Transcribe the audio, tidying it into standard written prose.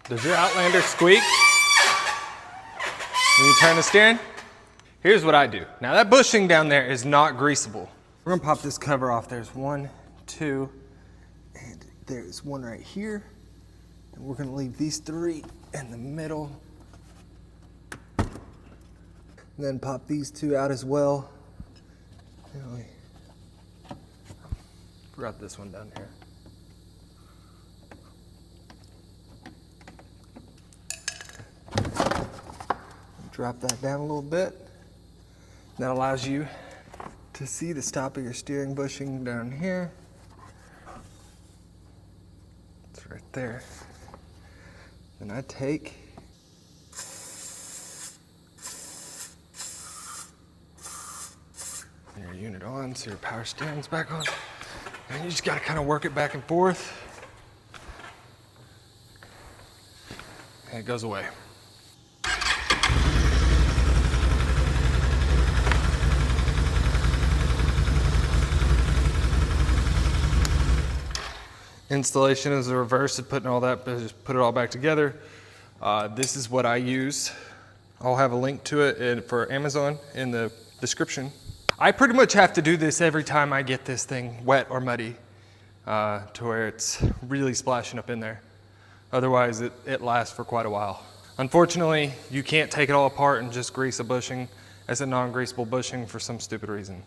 Does your Outlander squeak when you turn the steering? Here's what I do. Now that bushing down there is not greasable. We're gonna pop this cover off. There's 1, 2, and there's one right here. And we're gonna leave these 3 in the middle. And then pop these 2 out as well. And we forgot this one down here. Drop that down a little bit. That allows you to see the stop of your steering bushing down here. It's right there. Then I take your unit on, so your power steering's back on. And you just gotta kind of work it back and forth. And it goes away. Installation is the reverse of putting all that, but just put it all back together. This is what I use. I'll have a link to it for Amazon in the description. I pretty much have to do this every time I get this thing wet or muddy to where it's really splashing up in there. Otherwise it lasts for quite a while. Unfortunately, you can't take it all apart and just grease a bushing as a non-greasable bushing for some stupid reason.